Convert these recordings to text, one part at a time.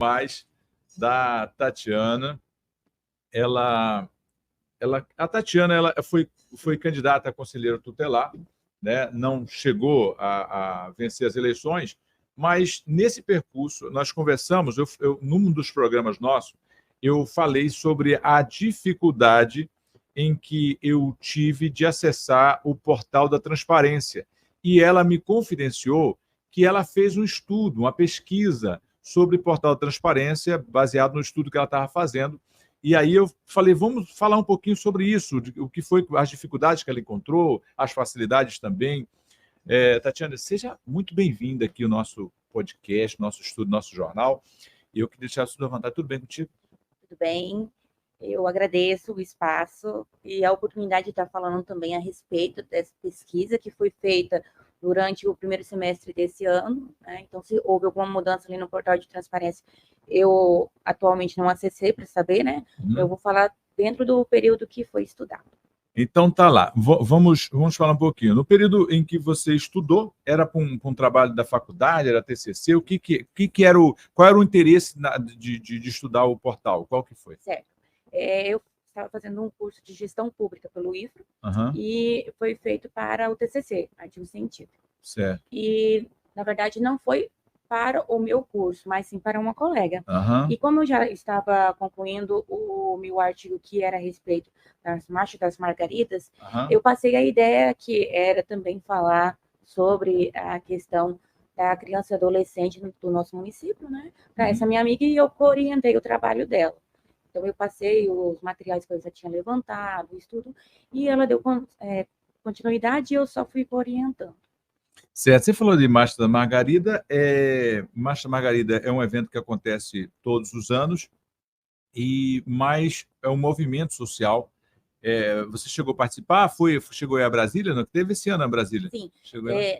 mais da Tatiana. A Tatiana foi candidata a conselheira tutelar, né? Não chegou a vencer as eleições, mas nesse percurso nós conversamos, num dos programas nossos, eu falei sobre a dificuldade em que eu tive de acessar o portal da transparência. E ela me confidenciou que ela fez um estudo, uma pesquisa sobre o portal da transparência, baseado no estudo que ela estava fazendo. E aí eu falei, vamos falar um pouquinho sobre isso, o que foi as dificuldades que ela encontrou, as facilidades também. Tatiana, seja muito bem-vinda aqui ao nosso podcast, nosso estudo, nosso jornal. E eu queria deixar tudo à vontade. Tudo bem contigo? Tudo bem. Eu agradeço o espaço e a oportunidade de estar falando também a respeito dessa pesquisa que foi feita durante o primeiro semestre desse ano, né? Então, se houve alguma mudança ali no portal de transparência, eu atualmente não acessei para saber, né? Eu vou falar dentro do período que foi estudado. Então, tá lá. Vamos falar um pouquinho. No período em que você estudou, era para um trabalho da faculdade, era TCC? Qual era o interesse de estudar o portal? Qual que foi? Certo. Eu estava fazendo um curso de gestão pública pelo IFRO, e foi feito para o TCC, artigo científico. Certo. E, na verdade, não foi para o meu curso, mas sim para uma colega. E como eu já estava concluindo o meu artigo que era a respeito das Marchas das Margaridas, eu passei a ideia que era também falar sobre a questão da criança e adolescente do nosso município, né? Para essa minha amiga, e eu orientei o trabalho dela. Então, eu passei os materiais que eu já tinha levantado, o estudo, e ela deu continuidade e eu só fui orientando. Certo. Você falou de Marcha da Margarida. Marcha da Margarida é um evento que acontece todos os anos, mas é um movimento social. Você chegou a participar? Chegou aí a Brasília? Não? Teve esse ano a Brasília? Sim.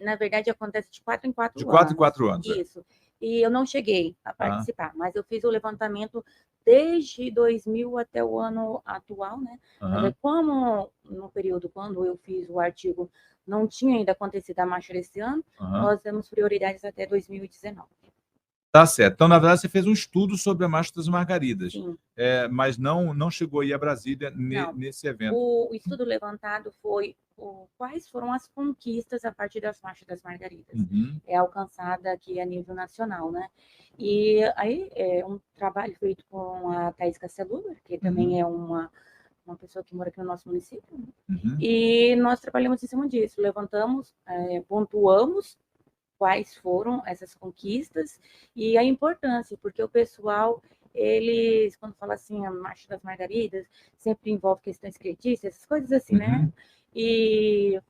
Na verdade, acontece de 4 em 4 anos. De 4 em 4 anos. Isso. E eu não cheguei a participar, mas eu fiz o levantamento desde 2000 até o ano atual, né? Mas como no período quando eu fiz o artigo não tinha ainda acontecido a marcha desse ano, nós demos prioridades até 2019. Tá certo. Então, na verdade, você fez um estudo sobre a Marcha das Margaridas. Sim. Mas não chegou aí a Brasília nesse evento. O estudo levantado foi quais foram as conquistas a partir das Marchas das Margaridas. É alcançada aqui a nível nacional, né? E aí é um trabalho feito com a Thaís Casseluber, que também é uma pessoa que mora aqui no nosso município, né? E nós trabalhamos em cima disso, levantamos, pontuamos quais foram essas conquistas e a importância, porque o pessoal, eles, quando fala assim, a Marcha das Margaridas, sempre envolve questões creditícias, essas coisas assim, né? E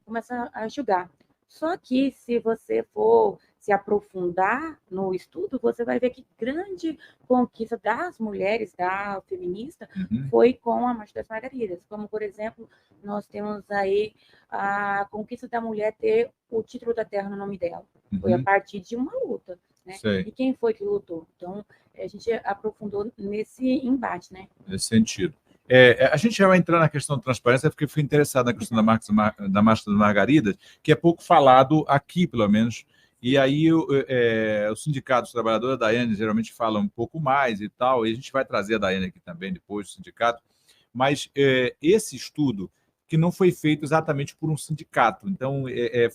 começa a julgar. Só que, se você for se aprofundar no estudo, você vai ver que grande conquista das mulheres, da feminista, foi com a Marcha das Margaridas. Como, por exemplo, nós temos aí a conquista da mulher ter o título da terra no nome dela. Foi a partir de uma luta, né? E quem foi que lutou? Então, a gente aprofundou nesse embate, né? Nesse sentido. A gente já vai entrar na questão da transparência, porque eu fui interessado na questão da Marcha das Margaridas, que é pouco falado aqui, pelo menos. E aí o Sindicato dos Trabalhadores, a Daiane, geralmente fala um pouco mais e tal, e a gente vai trazer a Daiane aqui também depois, do sindicato. Mas esse estudo, que não foi feito exatamente por um sindicato, então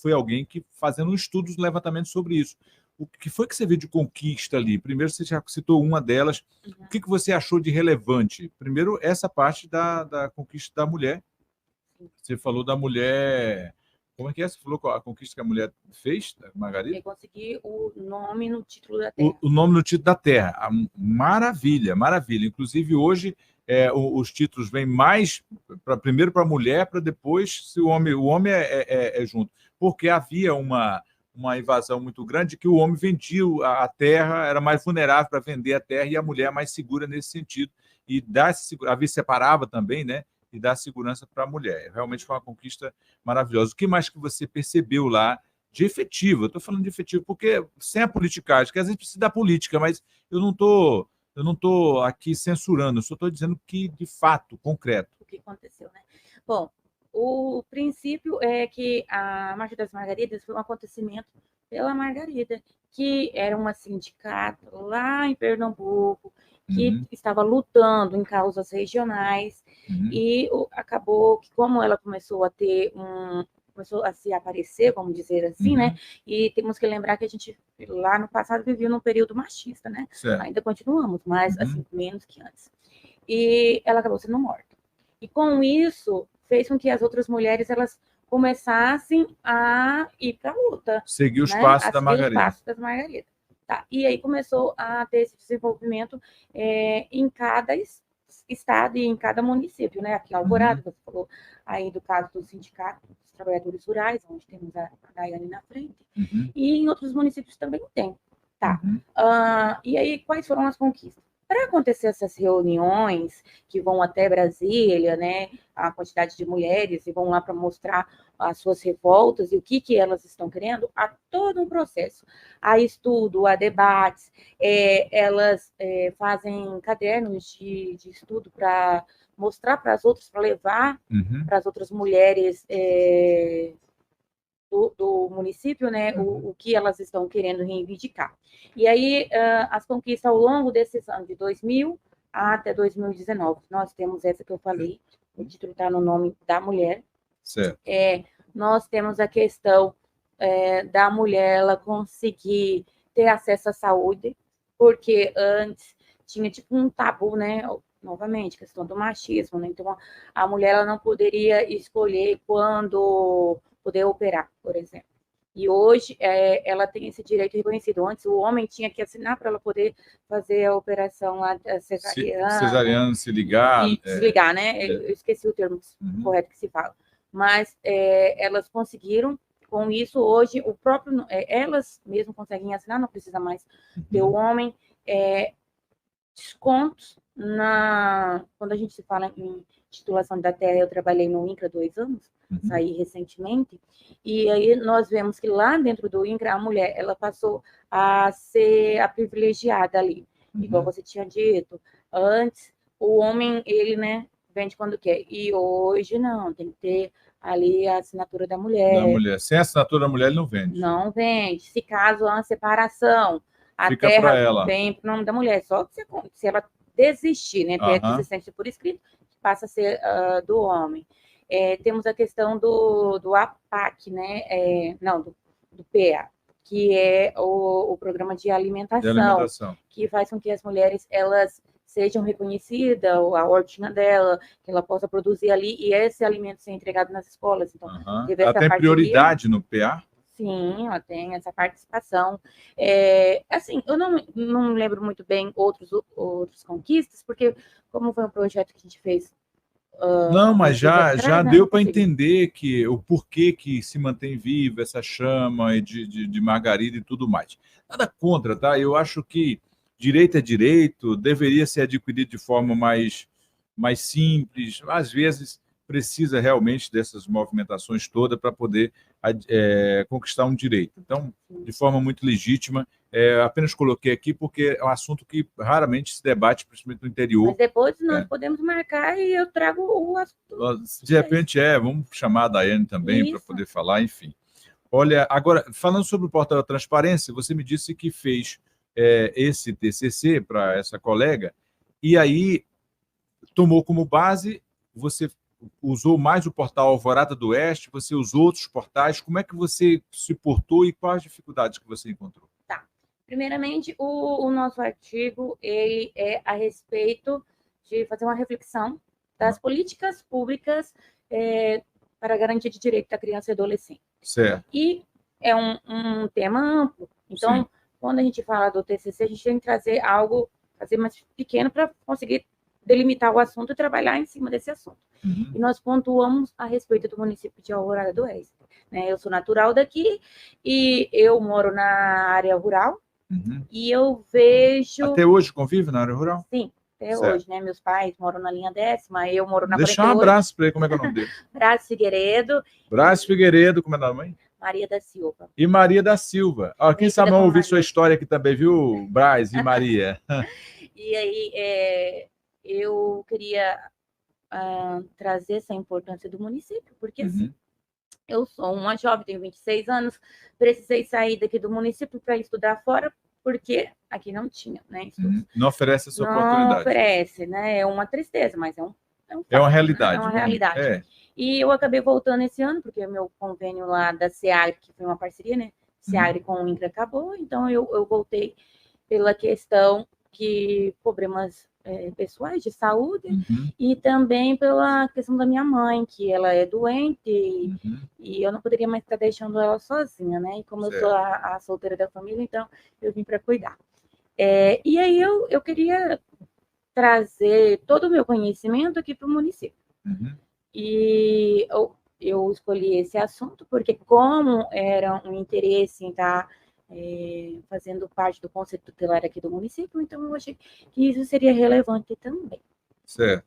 foi alguém que fazendo um estudo, um levantamento sobre isso. O que foi que você viu de conquista ali? Primeiro, você já citou uma delas. O que você achou de relevante? Primeiro, essa parte da conquista da mulher. Você falou da mulher... Como é que é? Você falou a conquista que a mulher fez, Margarida? Conseguir o nome no título da terra. O nome no título da terra. Maravilha, maravilha. Inclusive, hoje, os títulos vêm mais primeiro para a mulher, para depois se o homem é junto. Porque havia uma invasão muito grande que o homem vendia a terra, era mais vulnerável para vender a terra, e a mulher mais segura nesse sentido. E havia separava também, né? E dá segurança para a mulher. Realmente foi uma conquista maravilhosa. O que mais que você percebeu lá de efetivo? Eu estou falando de efetivo porque sem a politicagem, que às vezes precisa da política, mas eu não estou aqui censurando, eu só estou dizendo que, de fato, concreto. O que aconteceu, né? Bom, o princípio é que a Marcha das Margaridas foi um acontecimento pela Margarida, que era uma sindicata lá em Pernambuco, que estava lutando em causas regionais, e acabou que, como ela começou a se aparecer, vamos dizer assim, né? E temos que lembrar que a gente, lá no passado, vivia num período machista, né? Certo. Ainda continuamos, mas assim, menos que antes. E ela acabou sendo morta. E com isso, fez com que as outras mulheres, elas começassem a ir para a luta. Seguir os passos da Margarida. Os passos das Margarida. Tá. E aí começou a ter esse desenvolvimento em cada estado e em cada município, né? Aqui em Alvorada, você falou aí do caso do Sindicato dos Trabalhadores Rurais, onde temos a Daiane na frente, e em outros municípios também tem. Tá. E aí, quais foram as conquistas? Para acontecer essas reuniões que vão até Brasília, né, a quantidade de mulheres e vão lá para mostrar as suas revoltas e o que elas estão querendo, há todo um processo. Há estudo, há debates, elas fazem cadernos de estudo para mostrar para as outras, para levar para as outras mulheres do município, né, o que elas estão querendo reivindicar. E aí, as conquistas ao longo desses anos, de 2000 até 2019, nós temos essa que eu falei, o título está no nome da mulher. Certo. Nós temos a questão da mulher ela conseguir ter acesso à saúde, porque antes tinha tipo um tabu, né? Novamente, questão do machismo, né? Então, a mulher ela não poderia escolher quando poder operar, por exemplo. E hoje ela tem esse direito reconhecido. Antes o homem tinha que assinar para ela poder fazer a operação cesariana. Cesariana, se ligar. E se ligar, né? Eu esqueci o termo correto que se fala. Mas elas conseguiram, com isso, hoje, elas mesmo conseguem assinar, não precisa mais ter o homem. Descontos quando a gente se fala em titulação da terra, eu trabalhei no INCRA 2 anos, saí recentemente, e aí nós vemos que lá dentro do INCRA, a mulher, ela passou a ser a privilegiada ali, igual você tinha dito. Antes, o homem, ele, né, vende quando quer, e hoje não, tem que ter ali a assinatura da mulher. Sem a assinatura da mulher, ele não vende. Não vende. Se caso há uma separação, a fica terra vem para o nome da mulher. Só que se ela desistir, né, ter a desistência por escrito, passa a ser do homem. Temos a questão do APAC, né? Do PA, que é o programa de alimentação, que faz com que as mulheres elas sejam reconhecidas, a hortina dela, que ela possa produzir ali, e esse alimento ser entregado nas escolas. Então, ela tem prioridade no PA? Sim, ela tem essa participação. Assim, eu não lembro muito bem outros conquistas, porque como foi um projeto que a gente fez... não, mas já deu para entender o porquê que se mantém viva essa chama de Margarida e tudo mais. Nada contra, tá? Eu acho que direito é direito, deveria ser adquirido de forma mais simples, às vezes precisa realmente dessas movimentações todas para poder conquistar um direito. Então, de forma muito legítima, apenas coloquei aqui porque é um assunto que raramente se debate, principalmente no interior. Mas depois nós podemos marcar e eu trago o assunto. De repente, vamos chamar a Daiane também para poder falar, enfim. Olha, agora, falando sobre o portal da transparência, você me disse que fez esse TCC para essa colega, e aí tomou como base, você usou mais o portal Alvorada do Oeste, você usou outros portais, como é que você se portou e quais as dificuldades que você encontrou? Tá. Primeiramente, o nosso artigo ele é a respeito de fazer uma reflexão das políticas públicas para a garantia de direito da criança e adolescente. Certo. E é um tema amplo. Então, quando a gente fala do TCC, a gente tem que trazer algo, fazer mais pequeno para conseguir delimitar o assunto e trabalhar em cima desse assunto. E nós pontuamos a respeito do município de Alvorada do Oeste. Né? Eu sou natural daqui e eu moro na área rural e eu vejo... Até hoje convive na área rural? Sim, até hoje, né? Meus pais moram na linha 10ª, eu moro na 48. Deixa um abraço para ele, como é que é o nome dele? Brás Figueiredo. Brás Figueiredo, como é o nome da mãe? Maria da Silva. E Maria da Silva. Quem sabe vamos ouvir sua história aqui também, viu, Brás e Maria? E aí, eu queria trazer essa importância do município, porque assim, eu sou uma jovem, tenho 26 anos, precisei sair daqui do município para estudar fora, porque aqui não tinha, né? Não oferece essa oportunidade. Não oferece, né? É uma tristeza, mas é um fato, uma realidade. É uma realidade. E eu acabei voltando esse ano, porque o meu convênio lá da SEAGRE, que foi uma parceria, né? SEAGRE com o INCRA acabou, então eu voltei pela questão que problemas pessoais de saúde e também pela questão da minha mãe, que ela é doente e eu não poderia mais estar deixando ela sozinha, né? E como eu sou a solteira da família, então eu vim para cuidar. E aí eu queria trazer todo o meu conhecimento aqui para o município. E eu escolhi esse assunto porque, como era um interesse em estar fazendo parte do Conselho Tutelar aqui do município, então eu achei que isso seria relevante também. Certo.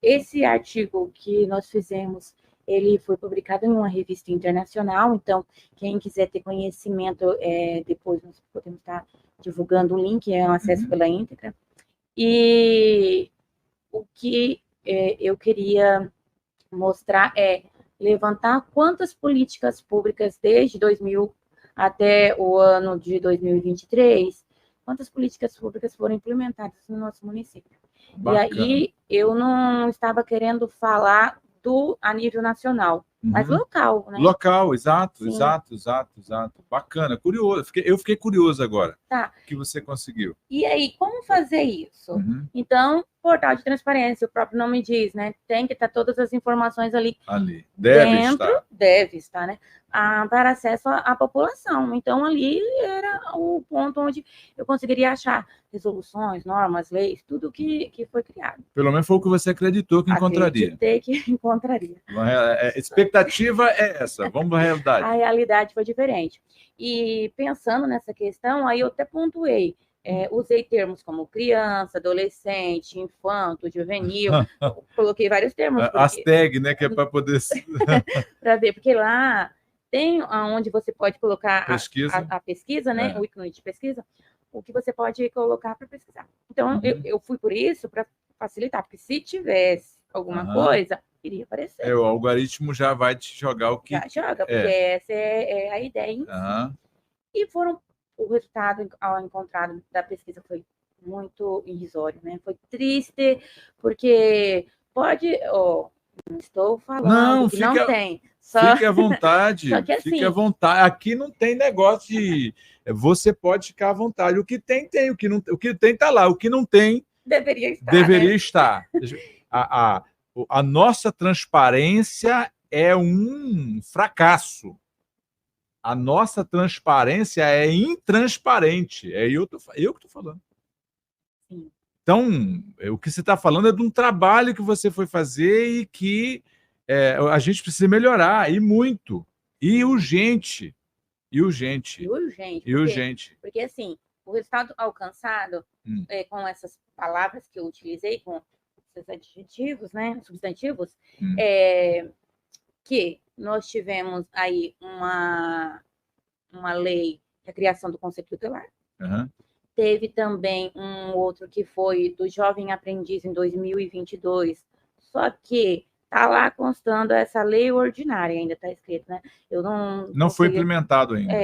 Esse artigo que nós fizemos, ele foi publicado em uma revista internacional, então quem quiser ter conhecimento, depois nós podemos estar divulgando o link, é um acesso pela íntegra. E o que eu queria mostrar é levantar quantas políticas públicas desde 2000 até o ano de 2023, quantas políticas públicas foram implementadas no nosso município. Bacana. E aí eu não estava querendo falar a nível nacional, mas local, né? Local, exato. Bacana, curioso. Eu fiquei curioso agora. Tá. O que você conseguiu? E aí, como fazer isso? Então, portal de transparência, o próprio nome diz, né? Tem que estar todas as informações ali. Deve estar, né? Para acesso à população. Então, ali era o ponto onde eu conseguiria achar resoluções, normas, leis, tudo que foi criado. Pelo menos foi o que você acreditou que encontraria. Acreditei que encontraria. A expectativa é essa, vamos à realidade. A realidade foi diferente. E pensando nessa questão, aí eu até pontuei. Usei termos como criança, adolescente, infanto, juvenil, coloquei vários termos. As tags, né, que é para poder... para ver, porque lá tem onde você pode colocar a pesquisa, né, o ícone de pesquisa, o que você pode colocar para pesquisar. Então, eu fui por isso, para facilitar, porque se tivesse alguma coisa, iria aparecer. O algoritmo já vai te jogar o que... Já joga, porque essa é a ideia em si. E o resultado encontrado da pesquisa foi muito irrisório, né? Foi triste, porque pode... não estou falando que não tem. Fique à vontade. Só que assim, fique à vontade. Aqui não tem negócio de... Você pode ficar à vontade. O que tem, tem. O que tem, está lá. O que não tem... Deveria estar. A nossa transparência é um fracasso. A nossa transparência é intransparente. Eu que estou falando. Sim. Então, o que você está falando é de um trabalho que você foi fazer e que a gente precisa melhorar, e muito. E urgente. Porque, assim, o resultado alcançado, com essas palavras que eu utilizei, com esses adjetivos, né, substantivos, que nós tivemos aí uma lei, a criação do Conselho Tutelar. Teve também um outro que foi do Jovem Aprendiz em 2022, só que está lá constando essa lei ordinária, ainda está escrito, né? Eu não foi implementado ainda.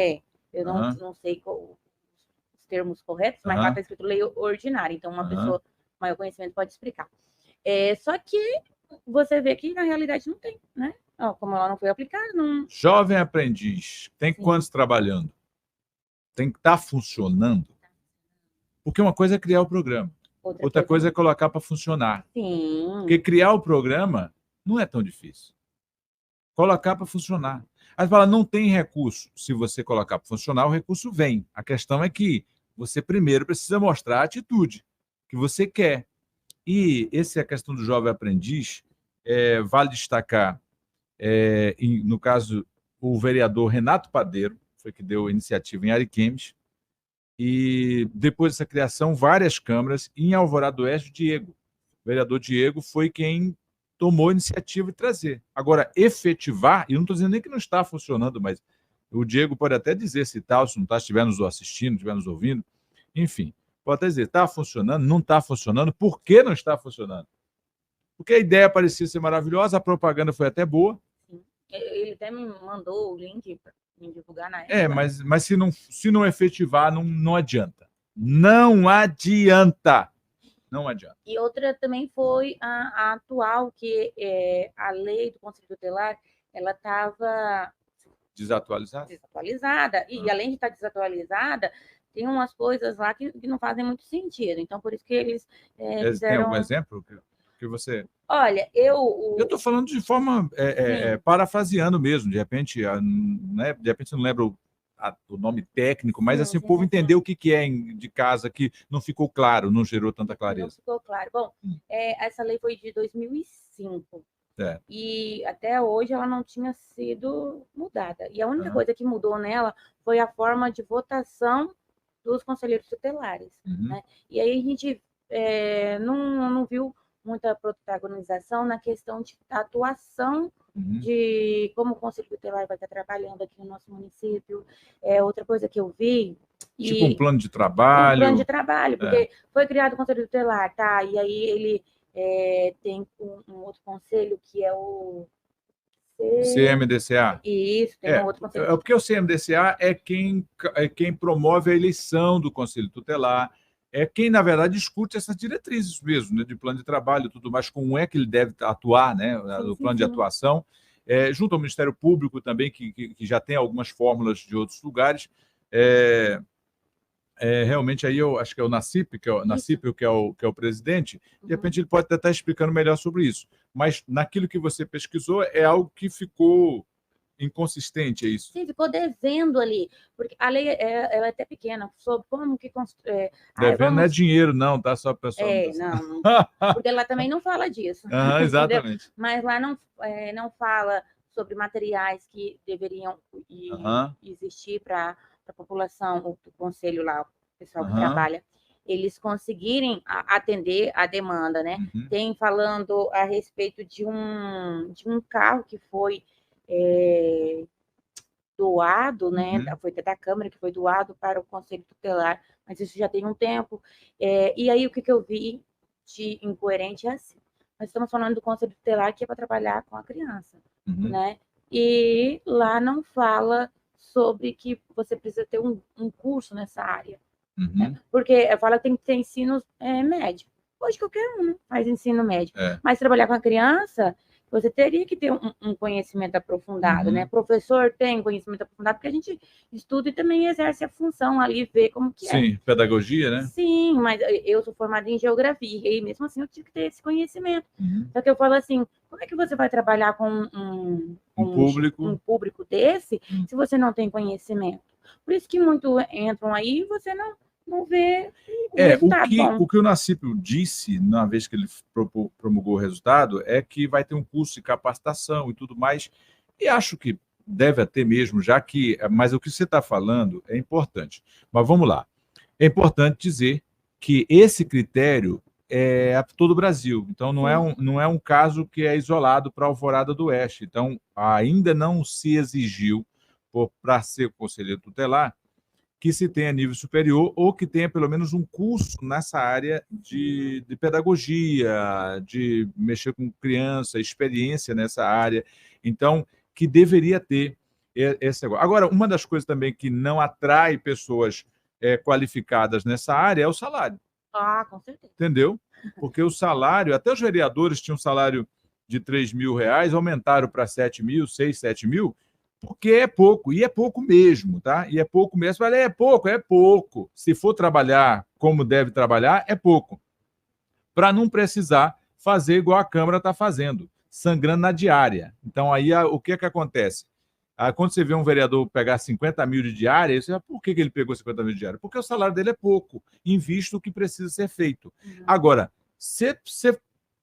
Eu não sei os termos corretos, mas lá está escrito lei ordinária, então uma pessoa com maior conhecimento pode explicar. Só que você vê que na realidade não tem, né? Como ela não foi aplicada, não... Jovem Aprendiz, tem quantos trabalhando? Tem que estar funcionando? Porque uma coisa é criar o programa, outra coisa é colocar para funcionar. Sim. Porque criar o programa não é tão difícil. Colocar para funcionar. Aí fala, não tem recurso. Se você colocar para funcionar, o recurso vem. A questão é que você primeiro precisa mostrar a atitude que você quer. E essa é a questão do Jovem Aprendiz. Vale destacar, no caso, o vereador Renato Padeiro, foi que deu a iniciativa em Ariquemes, e depois dessa criação, várias câmaras, em Alvorada do Oeste, o vereador Diego foi quem tomou a iniciativa de trazer. Agora, efetivar, e não estou dizendo nem que não está funcionando, mas o Diego pode até dizer se está ou se não está, se estiver nos assistindo, estiver nos ouvindo, enfim, pode até dizer, está funcionando, não está funcionando, por que não está funcionando? Porque a ideia parecia ser maravilhosa, a propaganda foi até boa, Ele até me mandou o link para me divulgar na época. Mas se não efetivar, não adianta. Não adianta. Não adianta. E outra também foi a atual, que a lei do Conselho Tutelar, ela estava desatualizada. E além de estar desatualizada, tem umas coisas lá que não fazem muito sentido. Então, por isso que eles fizeram... Tem algum exemplo que você... Olha, eu estou falando de forma parafraseando mesmo. De repente, né? De repente você não lembra o nome técnico, mas assim, o povo entendeu o que é de casa, que não ficou claro, não gerou tanta clareza. Não ficou claro. Bom, essa lei foi de 2005. E até hoje ela não tinha sido mudada. E a única coisa que mudou nela foi a forma de votação dos conselheiros tutelares. Né? E aí a gente não viu muita protagonização na questão de atuação de como o Conselho Tutelar vai estar trabalhando aqui no nosso município. Outra coisa que eu vi... Tipo um plano de trabalho. Um plano de trabalho, porque foi criado o Conselho Tutelar, tá? E aí ele tem um outro conselho que é o... CMDCA. Isso, tem um outro conselho. Porque o CMDCA é quem promove a eleição do Conselho Tutelar, é quem, na verdade, discute essas diretrizes mesmo, né, de plano de trabalho e tudo mais, como é que ele deve atuar, né, o plano de atuação, junto ao Ministério Público também, que já tem algumas fórmulas de outros lugares. Realmente, aí eu acho que é o Nassip, que é o presidente, de repente ele pode até estar explicando melhor sobre isso. Mas naquilo que você pesquisou, é algo que ficou inconsistente, é isso? Sim, ficou devendo ali, porque a lei ela é até pequena, sobre como que... Devendo não é dinheiro, não, tá? Só para pessoal. Não, porque ela também não fala disso. Exatamente. Mas lá não fala sobre materiais que deveriam existir para a população, o conselho lá, o pessoal que trabalha, eles conseguirem atender a demanda, né? Tem falando a respeito de um carro que foi doado, né? Foi da Câmara que foi doado para o Conselho Tutelar, mas isso já tem um tempo. E aí o que eu vi de incoerente é assim: nós estamos falando do Conselho Tutelar, que é para trabalhar com a criança, né? E lá não fala sobre que você precisa ter um curso nessa área, né? Porque fala que tem que ter ensino médio. Hoje qualquer um faz ensino médio, mas trabalhar com a criança, você teria que ter um conhecimento aprofundado, né? Professor tem conhecimento aprofundado, porque a gente estuda e também exerce a função ali, vê como que é. Sim, pedagogia, né? Sim, mas eu sou formada em geografia, e mesmo assim eu tive que ter esse conhecimento. Só que eu falo assim, como é que você vai trabalhar com um público desse se você não tem conhecimento? Por isso que muitos entram aí e você não vê o resultado bom. O que o Nassip disse, na vez que ele promulgou o resultado, é que vai ter um curso de capacitação e tudo mais, e acho que deve ter mesmo, mas o que você está falando é importante. Mas vamos lá. É importante dizer que esse critério é para todo o Brasil, então não é um caso que é isolado para a Alvorada do Oeste. Então, ainda não se exigiu, para ser conselheiro tutelar, que se tenha nível superior ou que tenha pelo menos um curso nessa área de pedagogia, de mexer com criança, experiência nessa área. Então, que deveria ter esse agora. Agora, uma das coisas também que não atrai pessoas qualificadas nessa área é o salário. Com certeza. Entendeu? Porque o salário, até os vereadores tinham um salário de R$3.000, aumentaram para 7.000, 6, 7.000, porque é pouco, e é pouco mesmo, tá? E é pouco mesmo. É pouco. Se for trabalhar como deve trabalhar, é pouco. Para não precisar fazer igual a Câmara está fazendo, sangrando na diária. Então, aí, o que acontece? Quando você vê um vereador pegar 50 mil de diária, você fala, por que ele pegou 50 mil de diária? Porque o salário dele é pouco, em vista do que precisa ser feito. Agora,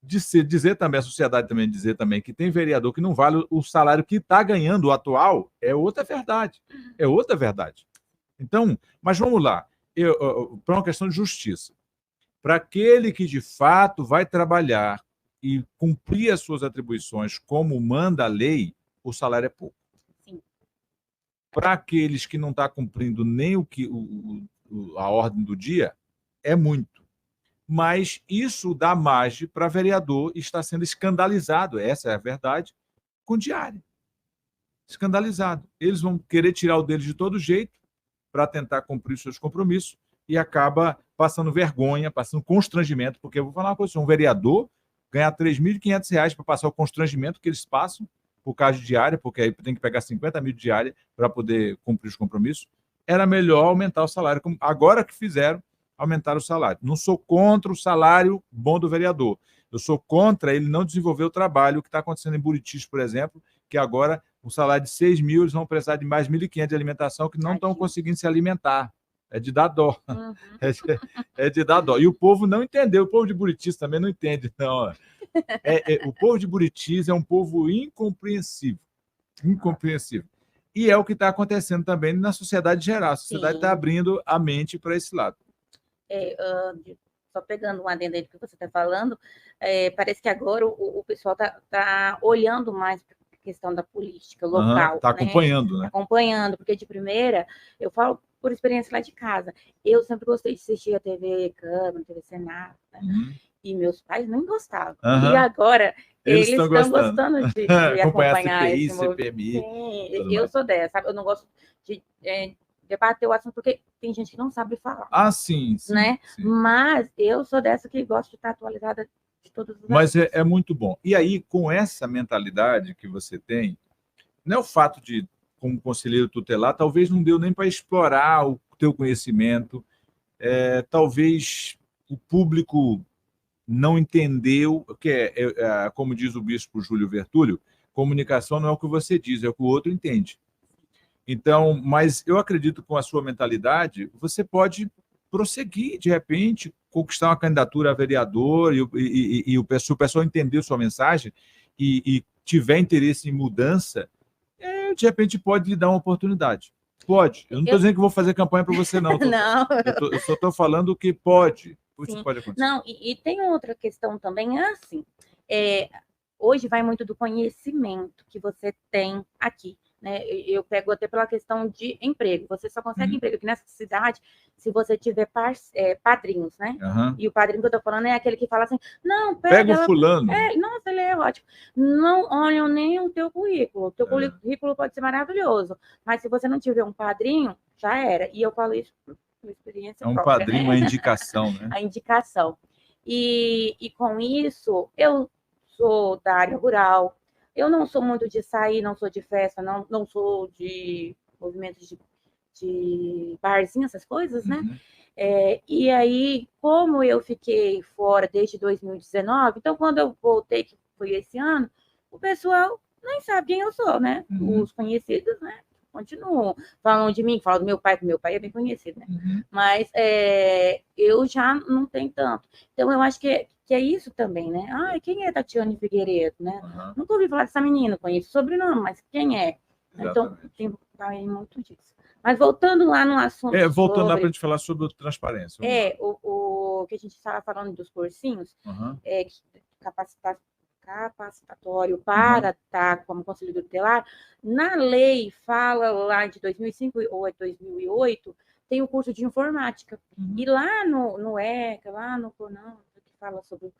dizer também, a sociedade também dizer também que tem vereador que não vale o salário que está ganhando o atual, é outra verdade. É outra verdade. Então, mas vamos lá, para uma questão de justiça. Para aquele que de fato vai trabalhar e cumprir as suas atribuições como manda a lei, o salário é pouco. Para aqueles que não estão cumprindo nem a ordem do dia, é muito. Mas isso dá margem para vereador estar sendo escandalizado, essa é a verdade, com diária. escandalizado. Eles vão querer tirar o deles de todo jeito para tentar cumprir os seus compromissos e acaba passando vergonha, passando constrangimento, porque eu vou falar uma coisa, um vereador ganhar R$ 3.500 para passar o constrangimento que eles passam por causa de diária, porque aí tem que pegar 50 mil de diária para poder cumprir os compromissos, era melhor aumentar o salário, como agora que fizeram, aumentar o salário. Não sou contra o salário bom do vereador, eu sou contra ele não desenvolver o trabalho, o que está acontecendo em Buritis, por exemplo, que agora o salário de 6 mil, eles vão precisar de mais 1.500 de alimentação, que não estão conseguindo se alimentar. É de dar dó. Uhum. É de dar dó. E o povo não entendeu, o povo de Buritis também não entende, não. O povo de Buritis é um povo incompreensível. Incompreensível. E é o que está acontecendo também na sociedade geral. A sociedade está abrindo a mente para esse lado. Só pegando um adendo aí do que você está falando, parece que agora o pessoal está olhando mais para a questão da política local. Está acompanhando, né? Acompanhando, porque de primeira, eu falo por experiência lá de casa, eu sempre gostei de assistir a TV Câmara, TV Senado, né? E meus pais não gostavam. E agora eles estão gostando de acompanhar CPI, esse movimento. CPMI. Sim, eu sou dessa, sabe? Eu não gosto de debater o assunto, porque tem gente que não sabe falar. Sim. Né? Sim. Mas eu sou dessa que gosta de estar atualizada de todos os Mas é muito bom. E aí, com essa mentalidade que você tem, não é o fato de, como conselheiro tutelar, talvez não deu nem para explorar o teu conhecimento, talvez o público não entendeu, que como diz o bispo Júlio Vertúlio, comunicação não é o que você diz, é o que o outro entende. Então, mas eu acredito que com a sua mentalidade, você pode prosseguir, de repente, conquistar uma candidatura a vereador e o pessoal entender sua mensagem e tiver interesse em mudança, de repente pode lhe dar uma oportunidade. Pode. Eu não estou dizendo que vou fazer campanha para você, não. Não. Eu só estou falando que pode. Isso pode acontecer. Não, e tem outra questão também, assim, hoje vai muito do conhecimento que você tem aqui. Né? Eu pego até pela questão de emprego. Você só consegue emprego aqui nessa cidade se você tiver padrinhos, né? E o padrinho que eu tô falando é aquele que fala assim, não, pega o fulano. Nossa, ele é ótimo. Não olham nem o teu currículo. O teu currículo pode ser maravilhoso, mas se você não tiver um padrinho, já era. E eu falo isso por experiência própria. Padrinho, né? Uma indicação, né? A indicação. E com isso, eu sou da área rural. Eu não sou muito de sair, não sou de festa, não sou de movimentos de barzinho, essas coisas, né? E aí, como eu fiquei fora desde 2019, então quando eu voltei, que foi esse ano, o pessoal nem sabe quem eu sou, né? Os conhecidos, né? Continuam. Falam de mim, falam do meu pai, que meu pai é bem conhecido, né? Mas eu já não tenho tanto. Então, eu acho que é isso também, né? Quem é Tatiane Figueiredo, né? Nunca ouvi falar dessa menina, conheço o sobrenome, mas quem é? Então, tem muito disso. Mas voltando lá no assunto. Voltando lá para a gente falar sobre transparência. O que a gente estava falando dos cursinhos, capacitatório para estar como conselheiro tutelar, na lei fala lá de 2005 ou 2008, tem o curso de informática. E lá no ECA, lá no CONAN, que fala sobre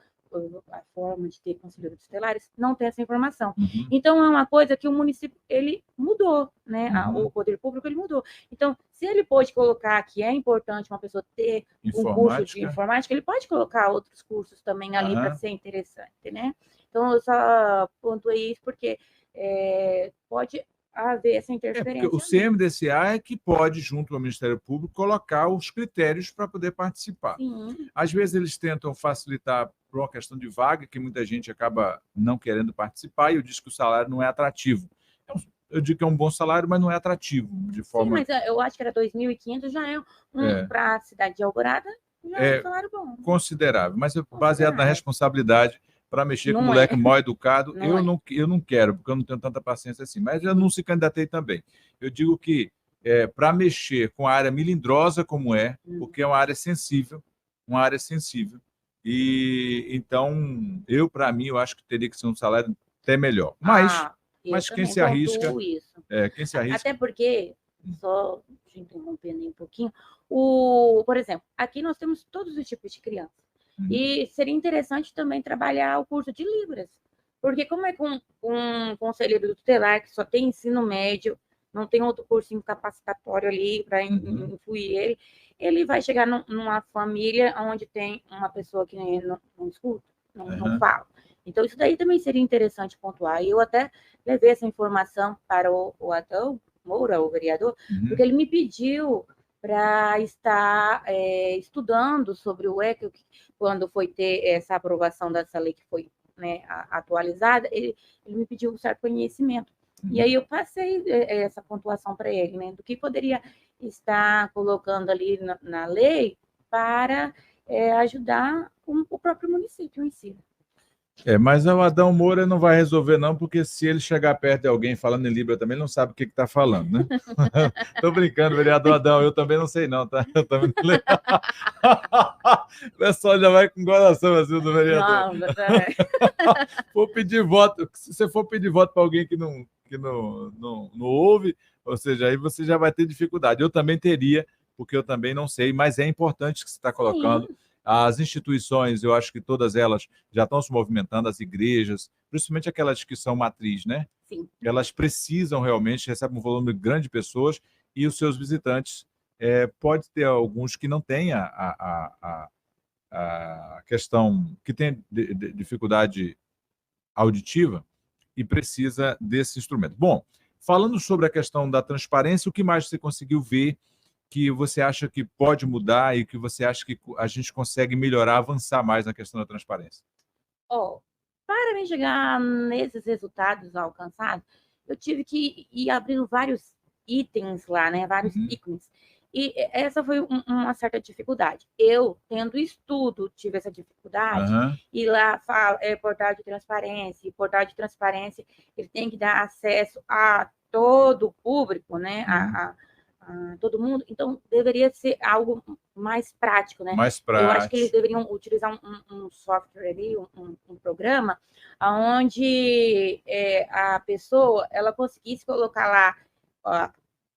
a forma de ter conselheiros tutelares, não tem essa informação. Então, é uma coisa que o município, ele mudou, né? O poder público, ele mudou. Então, se ele pode colocar que é importante uma pessoa ter um curso de informática, ele pode colocar outros cursos também ali para ser interessante, né? Então, eu só pontuei isso porque pode haver essa interferência. Porque o CMDCA é que pode, junto ao Ministério Público, colocar os critérios para poder participar. Sim. Às vezes, eles tentam facilitar por uma questão de vaga, que muita gente acaba não querendo participar, e eu disse que o salário não é atrativo. Eu digo que é um bom salário, mas não é atrativo. De forma... Sim, mas eu acho que era 2.500, já para a cidade de Alvorada, já é um salário bom. Considerável, mas baseado na responsabilidade, para mexer com moleque mal educado, eu não quero, porque eu não tenho tanta paciência assim. Mas eu não se candidatei também. Eu digo que para mexer com a área melindrosa como porque é uma área sensível, e então, para mim, eu acho que teria que ser um salário até melhor. Mas quem se arrisca... quem se arrisca... Até porque, só te interrompendo um pouquinho, por exemplo, aqui nós temos todos os tipos de crianças. E seria interessante também trabalhar o curso de Libras, Porque como é com um conselheiro tutelar que só tem ensino médio, não tem outro cursinho capacitatório ali para influir ele vai chegar numa família onde tem uma pessoa que não escuta, não fala. Então, isso daí também seria interessante pontuar. E eu até levei essa informação para o Adão Moura, o vereador, porque ele me pediu para estar estudando sobre o ECA, quando foi ter essa aprovação dessa lei que foi, né, atualizada, ele me pediu um certo conhecimento. E aí eu passei essa pontuação para ele, né, do que poderia estar colocando ali na lei para ajudar o próprio município em si. Mas o Adão Moura não vai resolver, não, porque se ele chegar perto de alguém falando em Libra também, ele não sabe o que está falando, né? Tô brincando, vereador Adão, eu também não sei, não, tá? Eu também não leio. O pessoal já vai com coração assim do vereador. Não, For pedir voto, se você for pedir voto para alguém que não ouve, ou seja, aí você já vai ter dificuldade. Eu também teria, porque eu também não sei, mas é importante que você está colocando. Sim. As instituições, eu acho que todas elas já estão se movimentando, as igrejas, principalmente aquelas que são matriz, né? Sim. Elas precisam realmente, recebem um volume grande de pessoas e os seus visitantes, pode ter alguns que não têm a questão, que tem dificuldade auditiva e precisa desse instrumento. Bom, falando sobre a questão da transparência, o que mais você conseguiu ver que você acha que pode mudar e que você acha que a gente consegue melhorar, avançar mais na questão da transparência? Para me chegar nesses resultados alcançados, eu tive que ir abrindo vários itens lá, né? Vários ícones. E essa foi uma certa dificuldade. Eu, tendo estudo, tive essa dificuldade. E lá fala portal de transparência. E portal de transparência, ele tem que dar acesso a todo o público, né? A todo mundo. Então, deveria ser algo mais prático, né? Mais prático. Eu acho que eles deveriam utilizar um software ali, um programa, onde a pessoa ela conseguisse colocar lá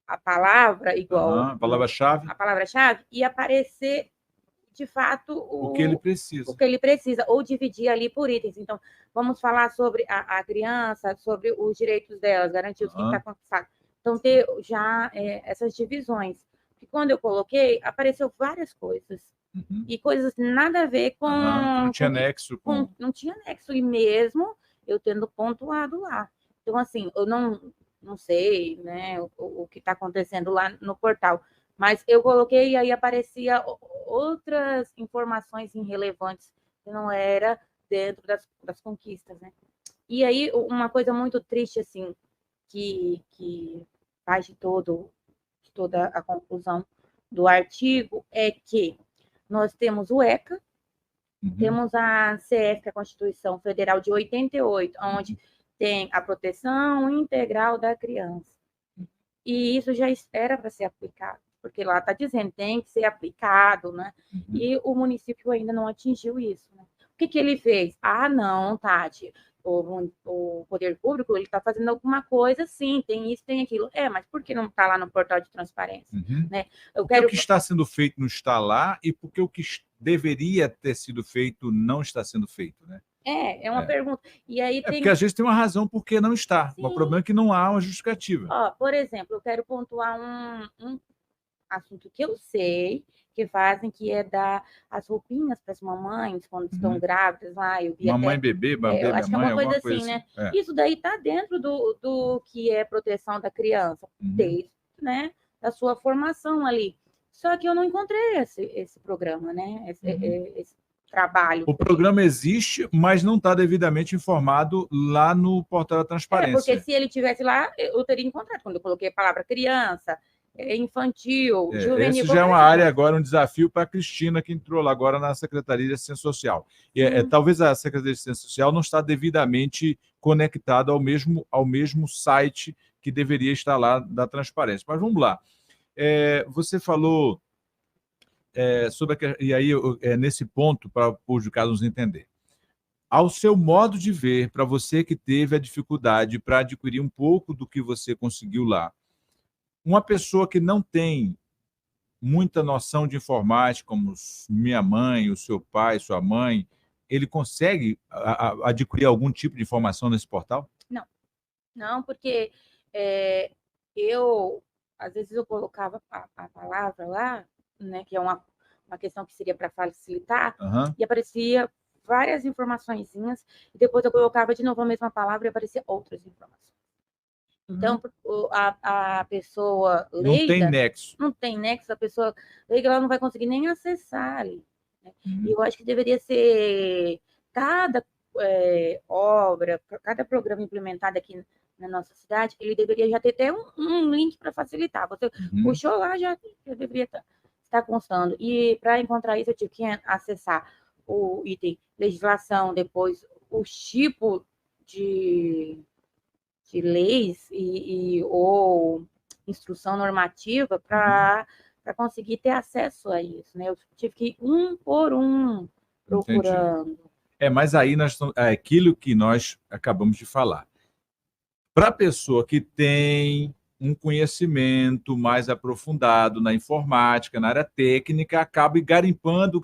a palavra igual a palavra-chave, e aparecer de fato o que ele precisa, ou dividir ali por itens. Então, vamos falar sobre a criança, sobre os direitos delas, garantir os que está conquistado. Então, ter já essas divisões. E quando eu coloquei, apareceu várias coisas. E coisas nada a ver com... não tinha nexo. Não tinha nexo. E mesmo eu tendo pontuado lá. Então, assim, eu não sei, né, o que está acontecendo lá no portal. Mas eu coloquei e aí aparecia outras informações irrelevantes que não era dentro das conquistas, né? E aí, uma coisa muito triste, assim, que faz de toda a conclusão do artigo é que nós temos o ECA, temos a CF, que é a Constituição Federal de 88, onde tem a proteção integral da criança. E isso já era para ser aplicado, porque lá está dizendo tem que ser aplicado, né? E o município ainda não atingiu isso, né? O que ele fez? Não, Tati, o poder público ele está fazendo alguma coisa, sim, tem isso, tem aquilo. Mas por que não está lá no portal de transparência? Né? O que está sendo feito não está lá e porque o que deveria ter sido feito não está sendo feito, né? É uma pergunta. E aí porque às vezes tem uma razão por que não está. Sim. O problema é que não há uma justificativa. Por exemplo, eu quero pontuar um assunto que eu sei que fazem, que é dar as roupinhas para as mamães quando estão grávidas lá. Eu vi mamãe, bebê, eu acho que é uma coisa assim, né? Isso daí está dentro do que é proteção da criança, desde, né, da sua formação ali. Só que eu não encontrei esse programa, né? Esse trabalho. O programa existe, mas não está devidamente informado lá no portal da transparência. Porque se ele tivesse lá, eu teria encontrado. Quando eu coloquei a palavra criança, infantil, juvenil... Esse já é uma área agora, um desafio para a Cristina, que entrou lá agora na Secretaria de Assistência Social. Talvez a Secretaria de Assistência Social não está devidamente conectada ao mesmo site que deveria estar lá da transparência. Mas vamos lá. Você falou sobre e aí nesse ponto, para os casos nos entender. Ao seu modo de ver, para você que teve a dificuldade para adquirir um pouco do que você conseguiu lá, uma pessoa que não tem muita noção de informática, como minha mãe, o seu pai, sua mãe, ele consegue adquirir algum tipo de informação nesse portal? Não, porque às vezes eu colocava a palavra lá, né, que é uma questão que seria para facilitar, e aparecia várias informaçõezinhas, e depois eu colocava de novo a mesma palavra e aparecia outras informações. Então, a pessoa leiga... Não tem nexo, a pessoa leiga ela não vai conseguir nem acessar ali. Né? E eu acho que deveria ser cada obra, cada programa implementado aqui na nossa cidade, ele deveria já ter até um link para facilitar. Você puxou lá, já deveria estar constando. E para encontrar isso, eu tive que acessar o item legislação, depois os tipos de leis ou instrução normativa para conseguir ter acesso a isso. Né? Eu tive que ir um por um procurando. Entendi. Mas aí é aquilo que nós acabamos de falar. Para a pessoa que tem um conhecimento mais aprofundado na informática, na área técnica, acaba garimpando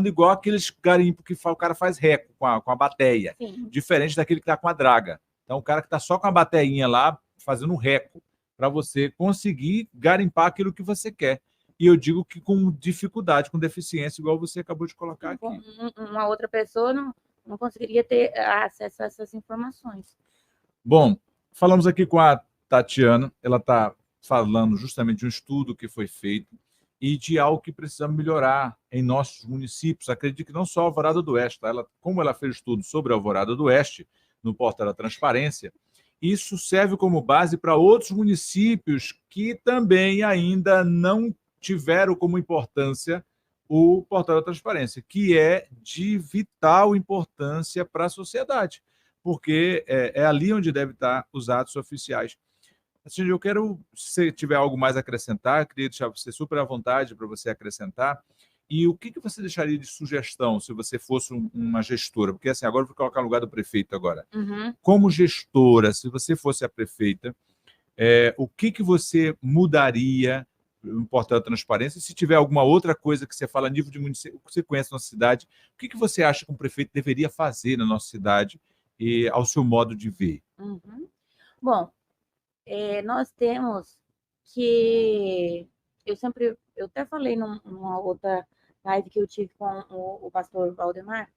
igual aqueles garimpos que o cara faz reco com a bateia. Sim. Diferente daquele que está com a draga. Então, o cara que está só com a bateinha lá, fazendo um reco, para você conseguir garimpar aquilo que você quer. E eu digo que com dificuldade, com deficiência, igual você acabou de colocar aqui. Uma outra pessoa não conseguiria ter acesso a essas informações. Bom, falamos aqui com a Tatiana, ela está falando justamente de um estudo que foi feito e de algo que precisamos melhorar em nossos municípios. Acredito que não só a Alvorada do Oeste, tá? Como ela fez estudo sobre a Alvorada do Oeste, no portal da Transparência, isso serve como base para outros municípios que também ainda não tiveram como importância o portal da Transparência, que é de vital importância para a sociedade, porque é ali onde deve estar os atos oficiais. Assim, eu quero, se tiver algo mais a acrescentar, queria deixar você super à vontade para você acrescentar. E o que você deixaria de sugestão se você fosse uma gestora? Porque assim, agora eu vou colocar no lugar do prefeito agora. Como gestora, se você fosse a prefeita, o que você mudaria no portal da Transparência? Se tiver alguma outra coisa que você fala a nível de município, que você conhece na nossa cidade, o que você acha que um prefeito deveria fazer na nossa cidade e ao seu modo de ver? Bom, nós temos que... Eu até falei numa outra live que eu tive com o pastor Valdemar.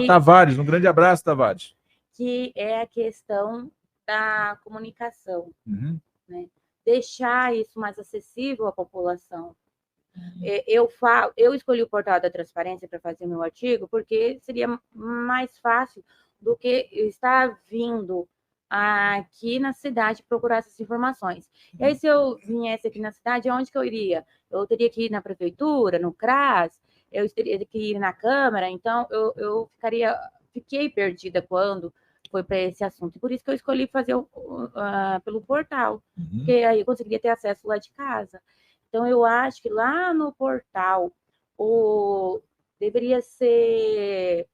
Tavares, um grande abraço, Tavares. Que é a questão da comunicação, né? Deixar isso mais acessível à população. Eu escolhi o portal da Transparência para fazer o meu artigo porque seria mais fácil do que estar vindo aqui na cidade procurar essas informações. E aí, se eu viesse aqui na cidade, onde que eu iria? Eu teria que ir na prefeitura, no CRAS, eu teria que ir na Câmara, então eu fiquei perdida quando foi para esse assunto. E por isso que eu escolhi fazer pelo portal, porque aí eu conseguiria ter acesso lá de casa. Então, eu acho que lá no portal deveria ser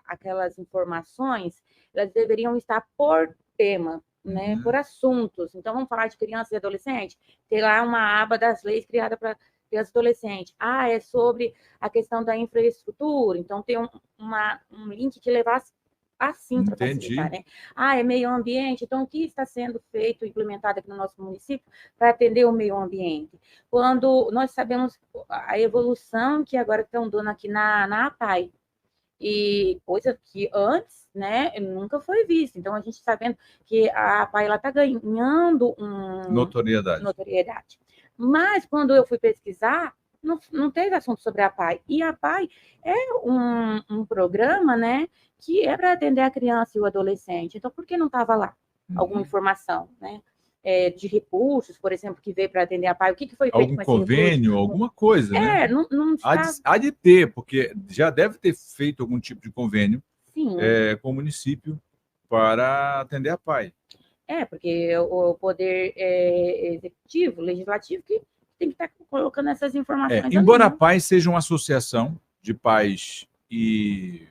aquelas informações, elas deveriam estar por tema, né, por assuntos. Então, vamos falar de criança e adolescente? Tem lá uma aba das leis criada para criança e adolescente. É sobre a questão da infraestrutura. Então, tem um link que levasse assim para facilitar, né? É meio ambiente. Então, o que está sendo feito, implementado aqui no nosso município para atender o meio ambiente? Quando nós sabemos a evolução que agora estão dando aqui na APAI, e coisa que antes, né, nunca foi vista. Então, a gente está vendo que a APAI está ganhando notoriedade. Mas, quando eu fui pesquisar, não teve assunto sobre a APAI. E a APAI é um programa, né, que é para atender a criança e o adolescente. Então, por que não estava lá alguma informação, né? De recursos, por exemplo, que veio para atender a APAI, o que foi feito algum com esse convênio, recurso? Alguma coisa, né? Não está... Há de ter, porque já deve ter feito algum tipo de convênio com o município para atender a APAI. Porque o poder executivo, legislativo, que tem que estar colocando essas informações. Embora a APAI seja uma associação de pais e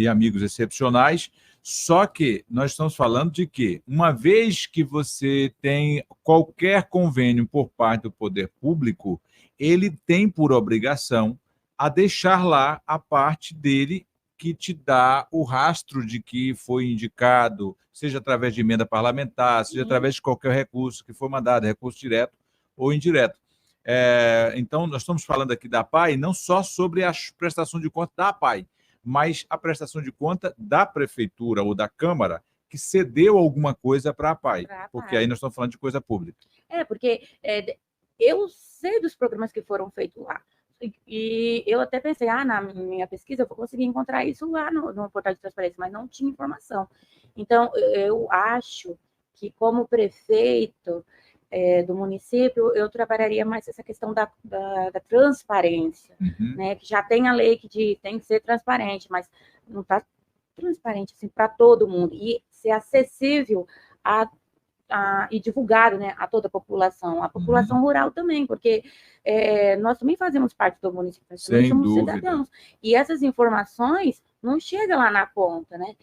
amigos excepcionais, só que nós estamos falando de que, uma vez que você tem qualquer convênio por parte do poder público, ele tem por obrigação a deixar lá a parte dele que te dá o rastro de que foi indicado, seja através de emenda parlamentar, seja através de qualquer recurso que for mandado, recurso direto ou indireto. Então, nós estamos falando aqui da APAI não só sobre a prestação de conta da APAI, mas a prestação de conta da prefeitura ou da Câmara que cedeu alguma coisa para a APAI, porque aí nós estamos falando de coisa pública. Porque eu sei dos programas que foram feitos lá, e eu até pensei, na minha pesquisa eu vou conseguir encontrar isso lá no portal de transparência, mas não tinha informação. Então, eu acho que como prefeito do município, eu trabalharia mais essa questão da transparência, né? Que já tem a lei que tem que ser transparente, mas não está transparente assim, para todo mundo, e ser acessível e divulgado, né, a toda a população rural também, porque nós também fazemos parte do município, nós também somos cidadãos, e essas informações não chegam lá na ponta, né?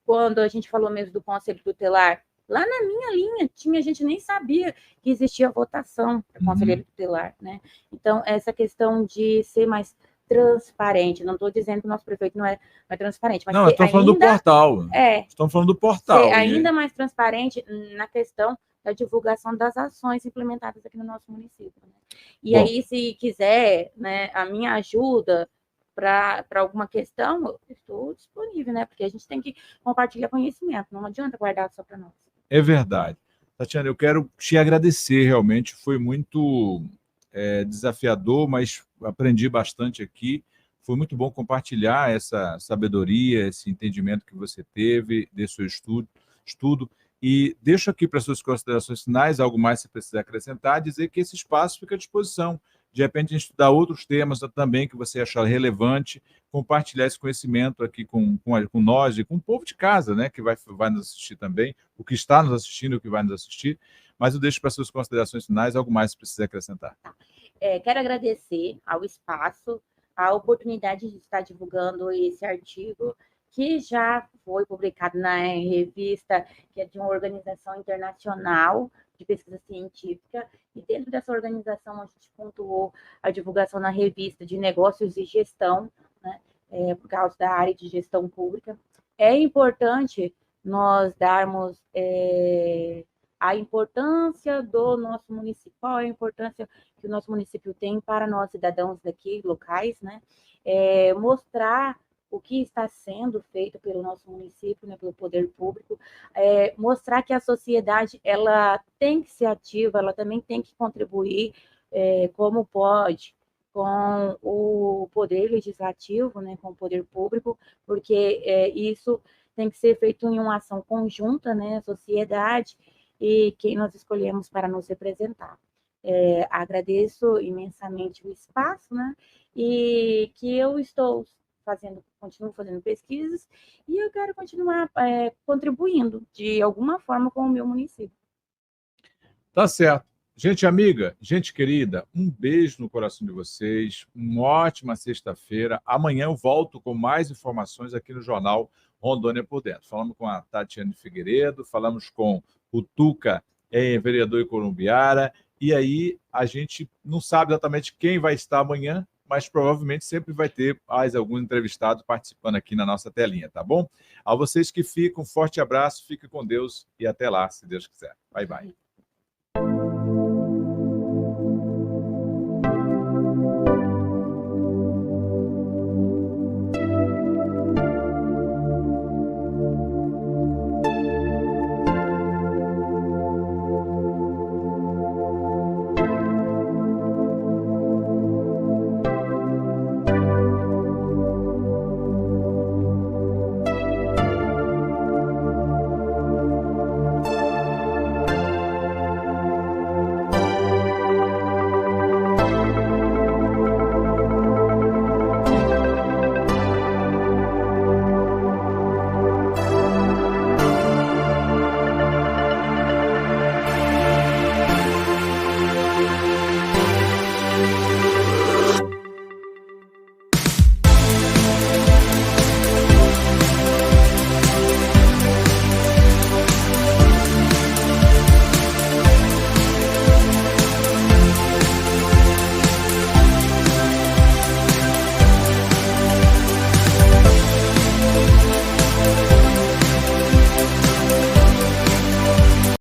Quando a gente falou mesmo do Conselho Tutelar, lá na minha linha, a gente nem sabia que existia votação para conselheiro tutelar, né? Então, essa questão de ser mais transparente, não estou dizendo que o nosso prefeito não é transparente, mas estamos falando do portal. Estamos falando do portal. Ser ainda mais transparente na questão da divulgação das ações implementadas aqui no nosso município, né? E aí, se quiser, né, a minha ajuda para alguma questão, eu estou disponível, né? Porque a gente tem que compartilhar conhecimento, não adianta guardar só para nós. É verdade. Tatiana, eu quero te agradecer, realmente, foi muito desafiador, mas aprendi bastante aqui. Foi muito bom compartilhar essa sabedoria, esse entendimento que você teve desse seu estudo. E deixo aqui para suas considerações finais, algo mais que você precisa acrescentar, dizer que esse espaço fica à disposição. De repente, a gente estudar outros temas também que você achar relevante, compartilhar esse conhecimento aqui com nós e com o povo de casa, né, que vai nos assistir também, o que está nos assistindo e o que vai nos assistir. Mas eu deixo para suas considerações finais, algo mais que precisa acrescentar. Quero agradecer ao espaço, a oportunidade de estar divulgando esse artigo, que já foi publicado na revista, que é de uma organização internacional de pesquisa científica, e dentro dessa organização a gente pontuou a divulgação na revista de negócios e gestão, né, por causa da área de gestão pública. É importante nós darmos a importância do nosso município, qual é a importância que o nosso município tem para nós cidadãos daqui, locais, né? Mostrar o que está sendo feito pelo nosso município, né, pelo poder público, mostrar que a sociedade ela tem que ser ativa, ela também tem que contribuir como pode com o poder legislativo, né, com o poder público, porque isso tem que ser feito em uma ação conjunta, né, a sociedade e quem nós escolhemos para nos representar. Agradeço imensamente o espaço, né, e que eu continuo fazendo pesquisas, e eu quero continuar contribuindo de alguma forma com o meu município. Tá certo. Gente amiga, gente querida, um beijo no coração de vocês, uma ótima sexta-feira. Amanhã eu volto com mais informações aqui no Jornal Rondônia por Dentro. Falamos com a Tatiana Figueiredo, falamos com o Tuca, vereador em Columbiara, e aí a gente não sabe exatamente quem vai estar amanhã, mas provavelmente sempre vai ter mais algum entrevistado participando aqui na nossa telinha, tá bom? A vocês que ficam, um forte abraço, fique com Deus e até lá, se Deus quiser. Bye, bye.